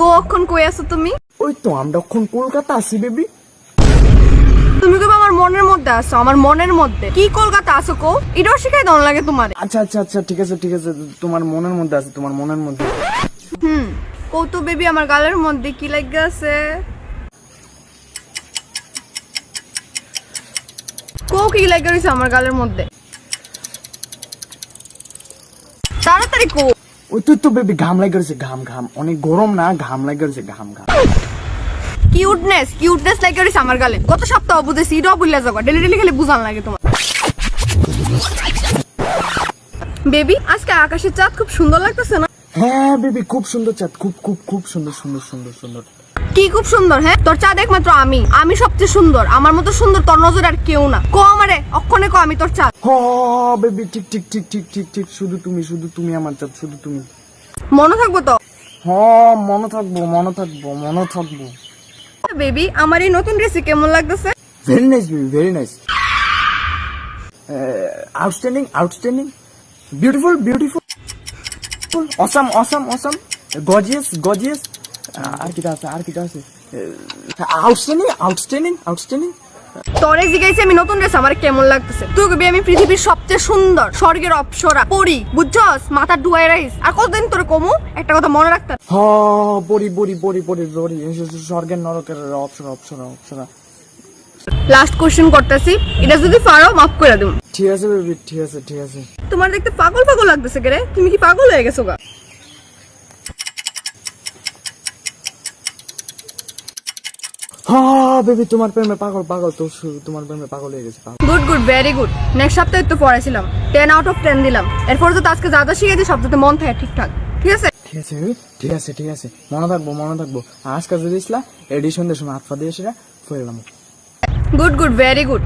কখন কই আছো তুমি? ওই তো আমরা এখন কলকাতা আছি বেবি। তুমি কবে আমার মনের মধ্যে আছো, আমার মনের মধ্যে। কি কলকাতা আছো কো? এটাও শিখাই দাও লাগে তোমার। আচ্ছা আচ্ছা আচ্ছা ঠিক আছে ঠিক আছে, তোমার মনের মধ্যে আছে, তোমার মনের মধ্যে। কো তো বেবি আমার গালের মধ্যে কি লাগে আছে? কো কি লাগে রইছে আমার গালের মধ্যে? তাড়াতাড়ি কো। ওই তো বেবি ঘাম লাগে গেছে, ঘাম ঘাম, অনেক গরম না, ঘাম লাগে গেছে, ঘাম ঘাম। কিউটনেস লাগে রইছে আমার গালে। গত সপ্তাহ বুঝেছি, এটাও বুঝলা যাবা। ডেলি খালি বুঝান লাগে তোমার। বেবি আজকে আকাশের চাঁদ খুব সুন্দর লাগতেছে না? হ্যাঁ বেবি খুব সুন্দর চাঁদ, খুব খুব খুব সুন্দর সুন্দর সুন্দর সুন্দর। কি খুব সুন্দর? হ্যাঁ তোর চাঁদ একমাত্র আমি সবচেয়ে সুন্দর। আমার মতো সুন্দর তোর নজরে আর কেউ না। কো আমারে অক্ষণে কো আমি তোর চাঁদ। হ বেবি ঠিক ঠিক ঠিক ঠিক ঠিক ঠিক, শুধু তুমি আমার চাঁদ, শুধু তুমি। মনে থাকবো তো? হ মনে থাকবো মনে থাকবো মনে থাকবো। বেবি আমার এই নতুন ড্রেসে কেমন লাগতেছে? Very nice baby, very nice, outstanding outstanding, beautiful beautiful, awesome awesome awesome, gorgeous gorgeous. আর কি আছে, আর কি আছে? Outstanding outstanding outstanding. তোরে জিজ্ঞাসা আমি নতুন ড্রেস আমার কেমন লাগতেছে। তুই কবি আমি পৃথিবীর সবচেয়ে সুন্দর, স্বর্গের অপ্সরা, পরি, বুঝছস? মাথা ডুয়াই রাইস। আর কতদিন তোরে কমু একটা কথা মনে রাখতে। হ বড়ি বড়ি বড়ি বড়ি বড়ি, স্বর্গের নরকের অপ্সরা অপ্সরা অপ্সরা। লাস্ট কোশ্চেন করতেছি, এটা যদি পারো মাফ করে দেব। ঠিক আছে বেবি, ঠিক আছে ঠিক আছে। তোমার দেখতে পাগল পাগল লাগতেছে কে রে? তুমি কি পাগল হয়ে গেছো গা? হ্যাঁ বেবি তোমার প্রেমে পাগল পাগল, তো তোমার প্রেমে পাগল হয়ে গেছে। Good very good. নেক্সট সপ্তাহে তো পড়াইছিলাম, 10 আউট অফ 10 দিলাম। এরপর তো আজকে যা যা শিখেছি সব যাতে মন থাকে ঠিকঠাক। ঠিক আছে ঠিক আছে বেবি, ঠিক আছে ঠিক আছে, মনে থাকবো মনে থাকবো। আজকে যদি দিসলা এডিশনের সময় হাত পা দিয়ে সেটা ফেলে এলাম। Good very good.